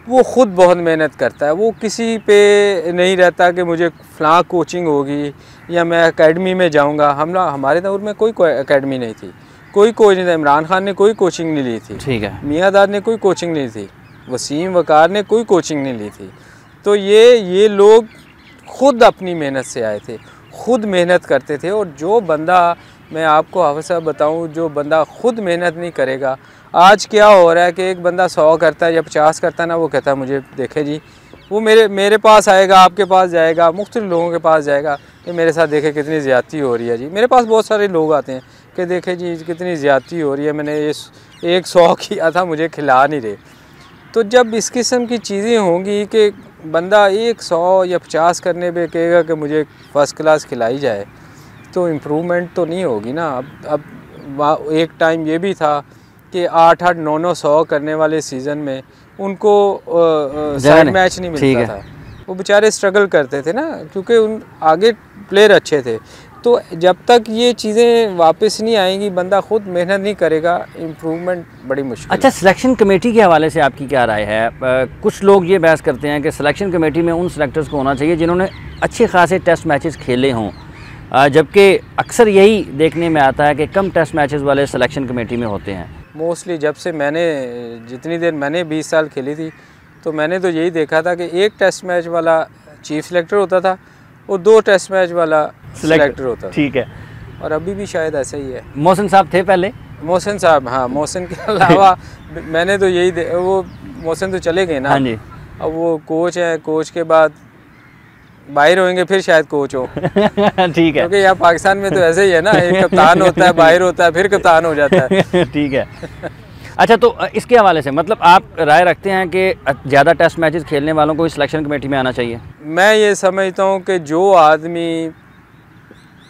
वो ख़ुद बहुत मेहनत करता है। वो किसी पे नहीं रहता कि मुझे फ़लाँ कोचिंग होगी या मैं एकेडमी में जाऊंगा। हमारे दौर में कोई एकेडमी नहीं थी, कोई कोच नहीं था। इमरान खान ने कोई कोचिंग नहीं ली थी, ठीक है। मियाँदाद ने कोई कोचिंग नहीं थी, वसीम वकार ने कोई कोचिंग नहीं ली थी। तो ये लोग ख़ुद अपनी मेहनत से आए थे, ख़ुद मेहनत करते थे। और जो बंदा, मैं आपको हाफिज़ साहब बताऊँ, जो बंदा ख़ुद मेहनत नहीं करेगा, आज क्या हो रहा है कि एक बंदा 100 करता है या 50 करता है ना, वो कहता है मुझे देखे जी, वो मेरे पास आएगा, आपके पास जाएगा, मुख्तलिफ लोगों के पास जाएगा कि मेरे साथ देखे कितनी ज़्यादती हो रही है जी। मेरे पास बहुत सारे लोग आते हैं कि देखे जी कितनी ज़्यादती हो रही है, मैंने ये 100 किया था, मुझे खिला नहीं रहे। तो जब इस किस्म की चीज़ें होंगी कि बंदा 100 या 50 करने पे कहेगा कि मुझे फ़र्स्ट क्लास खिलाई जाए, तो इम्प्रूवमेंट तो नहीं होगी ना। अब एक टाइम ये भी था कि 8-8, 9-9, 100 करने वाले सीज़न में उनको साइड मैच नहीं मिलता था। वो बेचारे स्ट्रगल करते थे ना, क्योंकि उन आगे प्लेयर अच्छे थे। तो जब तक ये चीज़ें वापस नहीं आएंगी, बंदा खुद मेहनत नहीं करेगा, इम्प्रूवमेंट बड़ी मुश्किल। अच्छा, सिलेक्शन कमेटी के हवाले से आपकी क्या राय है? कुछ लोग ये बहस करते हैं कि सिलेक्शन कमेटी में उन सेलेक्टर्स को होना चाहिए जिन्होंने अच्छे खासे टेस्ट मैचेस खेले हों, जबकि अक्सर यही देखने में आता है कि कम टेस्ट मैचेस वाले सिलेक्शन कमेटी में होते हैं। मोस्टली जब से जितनी देर मैंने 20 साल खेली थी, तो मैंने तो यही देखा था कि एक टेस्ट मैच वाला चीफ सिलेक्टर होता था और 2 टेस्ट मैच वाला सिलेक्टर होता था। ठीक है। और अभी भी शायद ऐसा ही है। मोहसिन साहब थे पहले? मोहसिन साहब, हाँ, मोहसिन के अलावा मैंने तो वो मोहसिन तो चले गए ना। हाँ जी। अब वो कोच है, कोच के बाद बाहर होंगे फिर शायद कोच हो। ठीक है। क्योंकि यहाँ पाकिस्तान में तो ऐसे ही है ना, एक कप्तान होता है, बाहर होता है, फिर कप्तान हो जाता है। ठीक है। अच्छा, तो इसके हवाले से मतलब आप राय रखते हैं कि ज़्यादा टेस्ट मैचेस खेलने वालों को इस सिलेक्शन कमेटी में आना चाहिए? मैं ये समझता हूँ कि जो आदमी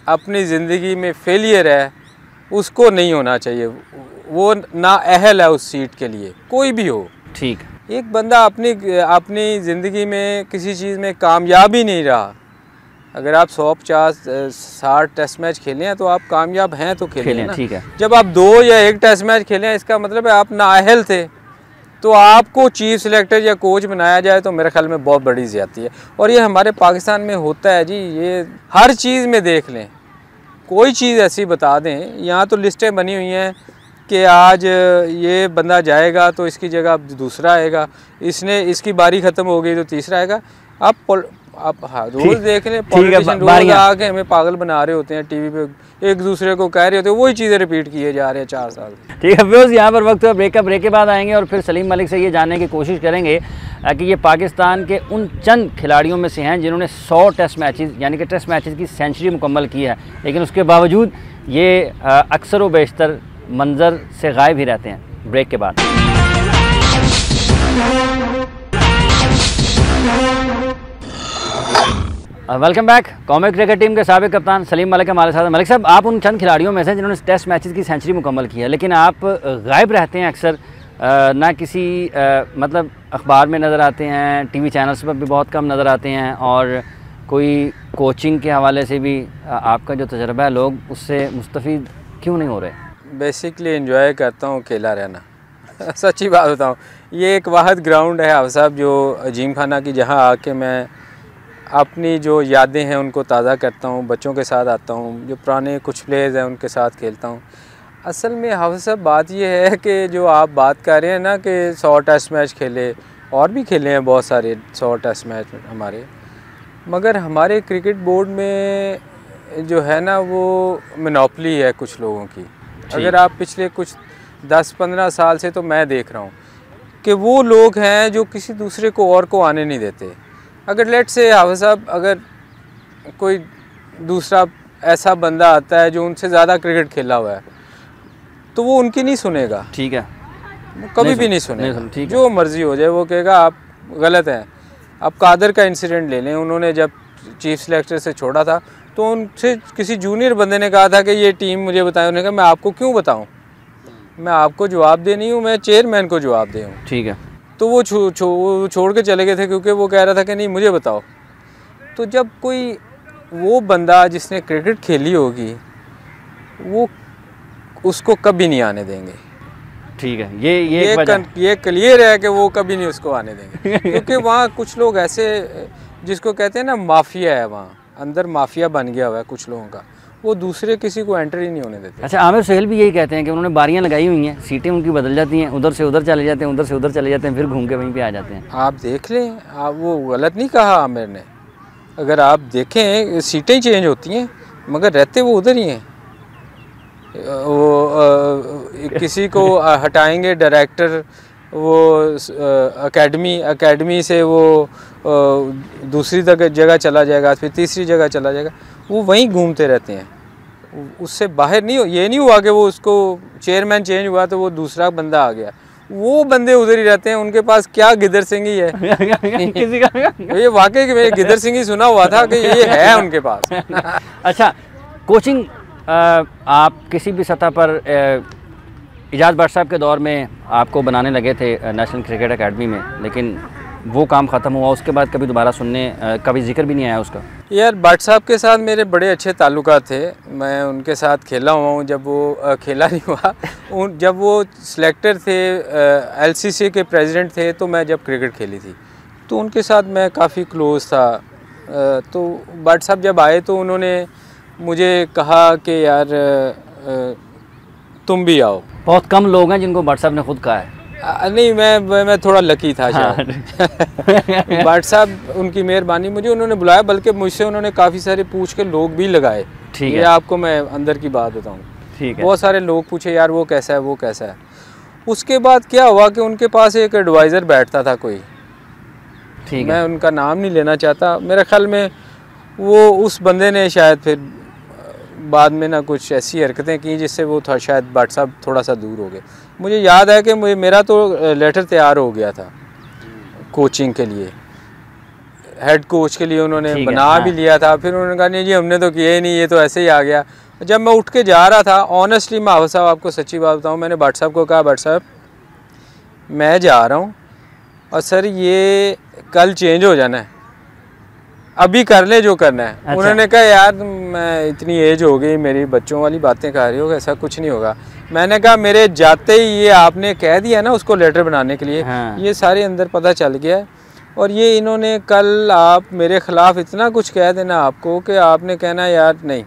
अपनी ज़िंदगी में फेलियर है उसको नहीं होना चाहिए, वो ना अहल है उस सीट के लिए, कोई भी हो। ठीक। एक बंदा अपनी ज़िंदगी में किसी चीज़ में कामयाब ही नहीं रहा, अगर आप 100, 50, 60 टेस्ट मैच खेले हैं तो आप कामयाब हैं तो खेलें ना। ठीक है। जब आप 2 या 1 टेस्ट मैच खेले हैं, इसका मतलब है आप नाअहल थे, तो आपको चीफ सिलेक्टर या कोच बनाया जाए तो मेरे ख्याल में बहुत बड़ी ज़्यादती है। और ये हमारे पाकिस्तान में होता है जी, ये हर चीज़ में देख लें, कोई चीज़ ऐसी बता दें, यहाँ तो लिस्टें बनी हुई हैं कि आज ये बंदा जाएगा तो इसकी जगह अब दूसरा आएगा, इसकी बारी ख़त्म हो गई तो तीसरा आएगा। आप हाँ, रोज़ देख लें, पॉलिटिशियन रोज़ आके हमें पागल बना रहे होते हैं टीवी पे, एक दूसरे को कह रहे होते हैं, वही चीज़ें रिपीट किए जा रहे हैं 4 साल। ठीक है व्यूअर्स, यहाँ पर वक्त ब्रेक के बाद आएंगे और फिर सलीम मलिक से ये जानने की कोशिश करेंगे कि ये पाकिस्तान के उन चंद खिलाड़ियों में से हैं जिन्होंने 100 टेस्ट मैचेस यानी कि टेस्ट मैचेस की सेंचुरी मुकम्मल की है, लेकिन उसके बावजूद ये अक्सर व बेशतर मंजर से गायब ही रहते हैं। ब्रेक के बाद वेलकम बैक। कौमी क्रिकेट टीम के साबिक कप्तान सलीम मलिक हमारे साथ। मलिक साहब, आप उन चंद खिलाड़ियों में से जिन्होंने टेस्ट मैचेस की सेंचुरी मुकम्मल की है, लेकिन आप गायब रहते हैं अक्सर, ना किसी मतलब अखबार में नज़र आते हैं, टीवी चैनल्स पर भी बहुत कम नज़र आते हैं, और कोई कोचिंग के हवाले से भी आपका जो तजर्बा है, लोग उससे मुस्तफ़ीद क्यों नहीं हो रहे? बेसिकली एंजॉय करता हूँ अकेला रहना। सच्ची बात बताऊँ, ये एक वाहिद ग्राउंड है हाफ़िज़ साहब जो अजीम खाना की, जहाँ आके मैं अपनी जो यादें हैं उनको ताज़ा करता हूँ, बच्चों के साथ आता हूँ, जो पुराने कुछ प्लेयर्स हैं उनके साथ खेलता हूँ। असल में हाफ़िज़ साहब बात ये है कि जो आप बात कर रहे हैं ना कि 100 टेस्ट मैच खेले, और भी खेले हैं बहुत सारे 100 टेस्ट मैच हमारे, मगर हमारे क्रिकेट बोर्ड में जो है ना वो मोनोपोली है कुछ लोगों की। अगर आप पिछले कुछ 10-15 साल से तो मैं देख रहा हूँ कि वो लोग हैं जो किसी दूसरे को और को आने नहीं देते। अगर लेट से हाफ़िज़ साहब, अगर कोई दूसरा ऐसा बंदा आता है जो उनसे ज़्यादा क्रिकेट खेला हुआ है, तो वो उनकी नहीं सुनेगा। ठीक है। कभी भी नहीं सुने, जो मर्जी हो जाए वो कहेगा आप गलत हैं। अब कादर का इंसिडेंट ले लें, उन्होंने जब चीफ सेलेक्टर से छोड़ा था तो उनसे किसी जूनियर बंदे ने कहा था कि ये टीम मुझे बताएं, उन्होंने कहा मैं आपको क्यों बताऊं, मैं आपको जवाब दे नहीं हूँ, मैं चेयरमैन को जवाब दे हूँ। ठीक है। तो वो छोड़ के चले गए थे क्योंकि वो कह रहा था कि नहीं मुझे बताओ। तो जब कोई वो बंदा जिसने क्रिकेट खेली होगी वो उसको कभी नहीं आने देंगे। ठीक है, ये क्लियर है कि वो कभी नहीं उसको आने देंगे क्योंकि वहाँ कुछ लोग ऐसे जिसको कहते हैं ना माफिया है, वहाँ अंदर माफिया बन गया हुआ है कुछ लोगों का, वो दूसरे किसी को एंटर ही नहीं होने देते। अच्छा, आमिर सुहेल भी यही कहते हैं कि उन्होंने बारियां लगाई हुई हैं, सीटें उनकी बदल जाती हैं, उधर से उधर चले जाते हैं, उधर से उधर चले जाते हैं, फिर घूम के वहीं पे आ जाते हैं। आप देख लें, आप वो गलत नहीं कहा आमिर ने, अगर आप देखें सीटें ही चेंज होती हैं मगर रहते वो उधर ही हैं। वो किसी को हटाएंगे डायरेक्टर, वो एकेडमी से वो दूसरी जगह चला जाएगा, फिर तीसरी जगह चला जाएगा, वो वहीं घूमते रहते हैं। उससे बाहर नहीं ये नहीं हुआ कि वो उसको चेयरमैन चेंज हुआ तो वो दूसरा बंदा आ गया, वो बंदे उधर ही रहते हैं। उनके पास क्या गिदर सिंह ही है किसी का ये वाकई में गिदर सिंह ही सुना हुआ था कि ये है उनके पास। अच्छा, कोचिंग आप किसी भी सतह पर इजाज़ भट्ट साहब के दौर में आपको बनाने लगे थे नेशनल क्रिकेट एकेडमी में, लेकिन वो काम ख़त्म हुआ, उसके बाद कभी दोबारा सुनने कभी जिक्र भी नहीं आया उसका? यार भट्ट साहब के साथ मेरे बड़े अच्छे ताल्लुकात थे, मैं उनके साथ खेला हुआ हूँ। जब वो खेला नहीं हुआ जब वो सिलेक्टर थे, LCC के प्रेसिडेंट थे, तो मैं जब क्रिकेट खेली थी तो उनके साथ मैं काफ़ी क्लोज़ था। तो भट्ट साहब जब आए तो उन्होंने मुझे कहा कि यार तुम भी आओ। बहुत कम लोग हैं जिनको भट्ट साहब ने खुद कहा है। नहीं, मैं थोड़ा लकी था शायद। भट्ट साहब उनकी मेहरबानी, मुझे उन्होंने बुलाया, बल्कि मुझसे उन्होंने काफ़ी सारे पूछ के लोग भी लगाए। ठीक है, ये आपको मैं अंदर की बात बताऊँ। ठीक है, बहुत सारे लोग पूछे यार वो कैसा है, वो कैसा है। उसके बाद क्या हुआ कि उनके पास एक एडवाइज़र बैठता था कोई, ठीक है, मैं उनका नाम नहीं लेना चाहता, मेरे ख्याल में वो उस बंदे ने शायद फिर बाद में ना कुछ ऐसी हरकतें की जिससे वो था शायद भट्ट साहब थोड़ा सा दूर हो गए। मुझे याद है कि मेरा तो लेटर तैयार हो गया था कोचिंग के लिए, हेड कोच के लिए उन्होंने बना भी लिया था। फिर उन्होंने कहा नहीं जी हमने तो किया ही नहीं, ये तो ऐसे ही आ गया। जब मैं उठ के जा रहा था, ऑनेस्टली मैं हाफिज़ साहब आपको सच्ची बात बताऊँ, मैंने भट्ट साहब को कहा भट्ट साहब मैं जा रहा हूँ और सर ये कल चेंज हो जाना है, अभी कर ले जो करना है। अच्छा। उन्होंने कहा यार मैं इतनी एज हो गई, मेरी बच्चों वाली बातें कर रही हो, ऐसा कुछ नहीं होगा। मैंने कहा मेरे जाते ही ये आपने कह दिया ना उसको लेटर बनाने के लिए, हाँ। ये सारे अंदर पता चल गया और ये इन्होंने कल आप मेरे ख़िलाफ़ इतना कुछ कह देना आपको कि आपने कहना यार नहीं,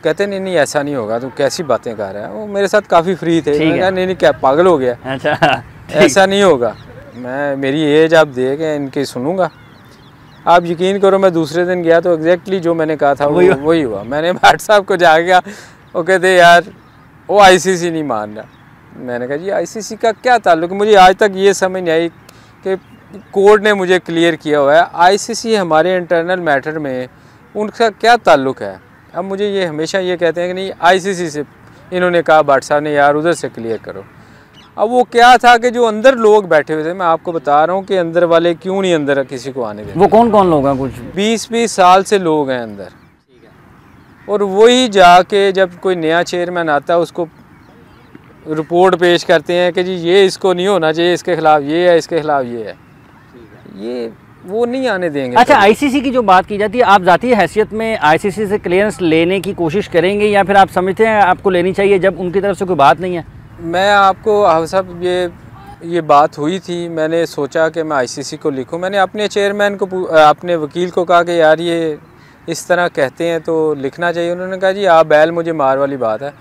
कहते नहीं ऐसा नहीं होगा, तो कैसी बातें कर रहा है। वो मेरे साथ काफ़ी फ्री थे, मैंने कहा नहीं क्या पागल हो गया। अच्छा, ऐसा नहीं होगा, मैं मेरी एज आप दे के इनकी सुनूंगा। आप यकीन करो मैं दूसरे दिन गया तो एग्जैक्टली जो मैंने कहा था वही हुआ। मैंने भट्ट साहब को जा गया, वो कहते यार वो ICC नहीं मान रहा। मैंने कहा जी ICC का क्या ताल्लुक, मुझे आज तक ये समझ नहीं आई कि कोर्ट ने मुझे क्लियर किया हुआ है ICC हमारे इंटरनल मैटर में उनका क्या ताल्लुक है। अब मुझे ये हमेशा ये कहते हैं कि नहीं ICC से इन्होंने कहा भट्ट साहब ने यार उधर से क्लियर करो। अब वो क्या था कि जो अंदर लोग बैठे हुए थे, मैं आपको बता रहा हूँ कि अंदर वाले क्यों नहीं अंदर किसी को आने देते। वो कौन कौन लोग हैं? कुछ 20-20 साल से लोग हैं अंदर। ठीक है। और वही जाके जब कोई नया चेयरमैन आता है उसको रिपोर्ट पेश करते हैं कि जी ये इसको नहीं होना चाहिए, इसके खिलाफ ये है, इसके खिलाफ ये है, ये वो नहीं आने देंगे। अच्छा, ICC की जो बात की जाती है, आप ज़ाती हैसियत में ICC से क्लियरेंस लेने की कोशिश करेंगे या फिर आप समझते हैं आपको लेनी चाहिए जब उनकी तरफ से कोई बात नहीं है? मैं आपको हाफिज़ साहब ये बात हुई थी, मैंने सोचा कि मैं ICC को लिखूं। मैंने अपने चेयरमैन को अपने वकील को कहा कि यार ये इस तरह कहते हैं तो लिखना चाहिए। उन्होंने कहा जी आप बैल मुझे मार वाली बात है,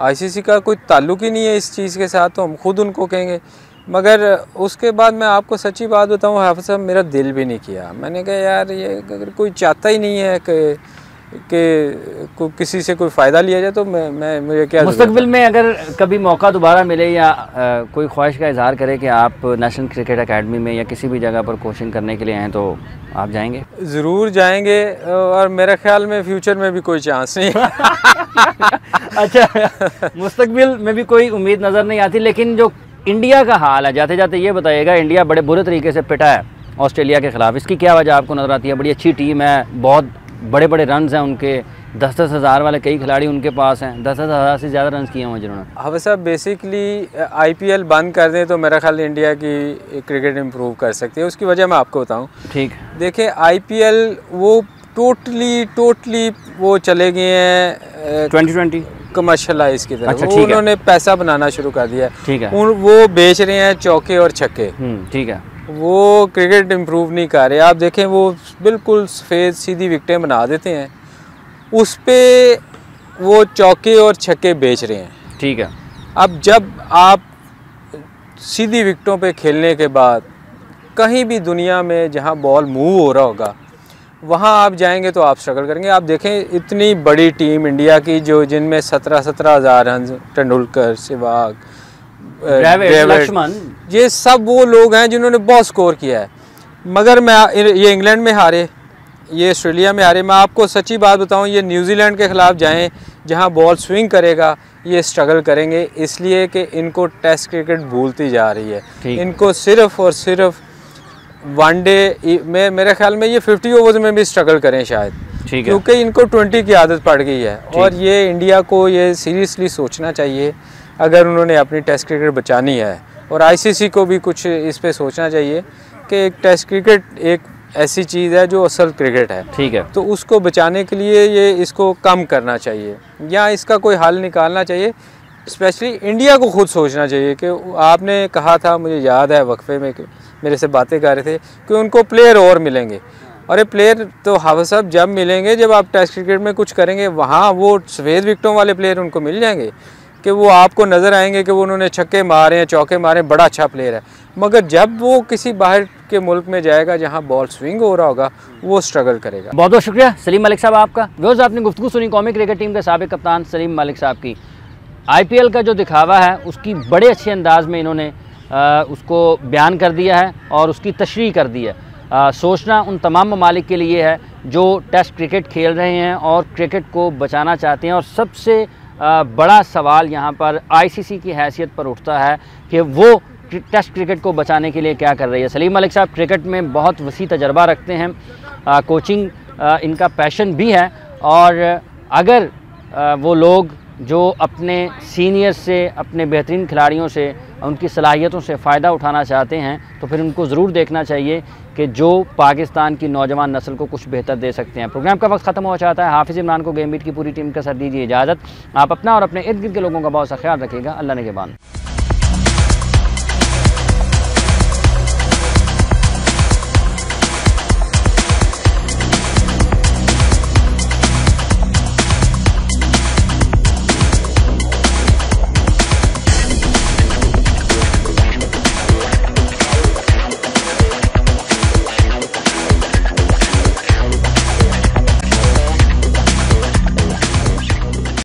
ICC का कोई ताल्लुक ही नहीं है इस चीज़ के साथ, तो हम खुद उनको कहेंगे। मगर उसके बाद मैं आपको सच्ची बात बताऊँ हाफिज़ साहब, मेरा दिल भी नहीं किया। मैंने कहा यार ये अगर कोई चाहता ही नहीं है कि किसी से कोई फ़ायदा लिया जाए तो मैं मुझे क्या। मुस्तकबिल में अगर कभी मौका दोबारा मिले या कोई ख्वाहिश का इजहार करे कि आप नेशनल क्रिकेट एकेडमी में या किसी भी जगह पर कोचिंग करने के लिए आएँ तो आप जाएंगे? ज़रूर जाएंगे, और मेरे ख्याल में फ्यूचर में भी कोई चांस नहीं है। अच्छा, मुस्तकबिल में भी कोई उम्मीद नज़र नहीं आती, लेकिन जो इंडिया का हाल है, जाते जाते ये बताइएगा, इंडिया बड़े बुरे तरीके से पिटा है ऑस्ट्रेलिया के ख़िलाफ़, इसकी क्या वजह आपको नज़र आती है? बड़ी अच्छी टीम है, बहुत बड़े बड़े रन्स हैं उनके, 10-10 हज़ार वाले कई खिलाड़ी उनके पास हैं, 10-10 हज़ार से ज़्यादा रन्स किए हुए जिन्होंने। हाँ साहब, बेसिकली IPL बंद कर दें तो मेरा ख्याल इंडिया की क्रिकेट इम्प्रूव कर सकती है। उसकी वजह मैं आपको बताऊँ। ठीक, देखें IPL वो टोटली वो चले गए हैं 2020 कमर्शलाइज की तरफ। अच्छा, ठीक है। उन्होंने पैसा बनाना शुरू कर दिया है। ठीक है। वो बेच रहे हैं चौके और छक्के। ठीक है। वो क्रिकेट इम्प्रूव नहीं कर रहे। आप देखें वो बिल्कुल सफ़ेद सीधी विकटें बना देते हैं, उस पे वो चौके और छक्के बेच रहे हैं। ठीक है। अब जब आप सीधी विकटों पे खेलने के बाद कहीं भी दुनिया में जहां बॉल मूव हो रहा होगा वहां आप जाएंगे तो आप स्ट्रगल करेंगे। आप देखें इतनी बड़ी टीम इंडिया की जो जिनमें 17 हज़ार रन, तेंदुलकर, सहवाग, लक्ष्मण, ये सब वो लोग हैं जिन्होंने बहुत स्कोर किया है। मगर ये इंग्लैंड में हारे, ये ऑस्ट्रेलिया में हारे। मैं आपको सच्ची बात बताऊं, ये न्यूजीलैंड के ख़िलाफ़ जाएं जहां बॉल स्विंग करेगा, ये स्ट्रगल करेंगे, इसलिए कि इनको टेस्ट क्रिकेट भूलती जा रही है। इनको सिर्फ़ और सिर्फ वनडे में, मेरे ख्याल में ये 50 ओवर्स में भी स्ट्रगल करें शायद, क्योंकि इनको 20 की आदत पड़ गई है। और ये इंडिया को ये सीरियसली सोचना चाहिए अगर उन्होंने अपनी टेस्ट क्रिकेट बचानी है, और ICC को भी कुछ इस पे सोचना चाहिए कि एक टेस्ट क्रिकेट एक ऐसी चीज़ है जो असल क्रिकेट है। ठीक है। तो उसको बचाने के लिए ये इसको कम करना चाहिए या इसका कोई हल निकालना चाहिए। स्पेशली इंडिया को खुद सोचना चाहिए कि आपने कहा था, मुझे याद है वक्फे में मेरे से बातें कर रहे थे कि उनको प्लेयर और मिलेंगे। और ये प्लेयर तो हाफिज़ साहब जब मिलेंगे जब आप टेस्ट क्रिकेट में कुछ करेंगे, वहाँ वो सफ़ेद विकटों वाले प्लेयर उनको मिल जाएंगे कि वो आपको नज़र आएंगे कि वो उन्होंने छक्के मारे हैं, चौके मारे, बड़ा अच्छा प्लेयर है। मगर जब वो किसी बाहर के मुल्क में जाएगा जहाँ बॉल स्विंग हो रहा होगा, वो स्ट्रगल करेगा। बहुत बहुत शुक्रिया सलीम मलिक साहब आपका। व्यूअर्स, आपने गुफ्तगू सुनी कौमी क्रिकेट टीम के साबिक़ कप्तान सलीम मलिक साहब की। IPL का जो दिखावा है उसकी बड़े अच्छे अंदाज में इन्होंने उसको बयान कर दिया है और उसकी तशरीह कर दी है। सोचना उन तमाम ममालिक के लिए है जो टेस्ट क्रिकेट खेल रहे हैं और क्रिकेट को बचाना चाहते हैं। और सबसे बड़ा सवाल यहाँ पर ICC की हैसियत पर उठता है कि वो टेस्ट क्रिकेट को बचाने के लिए क्या कर रही है। सलीम मलिक साहब क्रिकेट में बहुत वसी तजर्बा रखते हैं, कोचिंग इनका पैशन भी है, और अगर वो लोग जो अपने सीनियर से, अपने बेहतरीन खिलाड़ियों से, उनकी सलाहियतों से फ़ायदा उठाना चाहते हैं तो फिर उनको ज़रूर देखना चाहिए कि जो पाकिस्तान की नौजवान नस्ल को कुछ बेहतर दे सकते हैं। प्रोग्राम का वक्त ख़त्म हो चाहता है। हाफिज़ इमरान को गेम बीट की पूरी टीम का सर दीजिए इजाज़त। आप अपना और अपने इर्द गिर्द के लोगों का बहुत सा ख्याल रखिएगा। अल्लाह ने के बाद।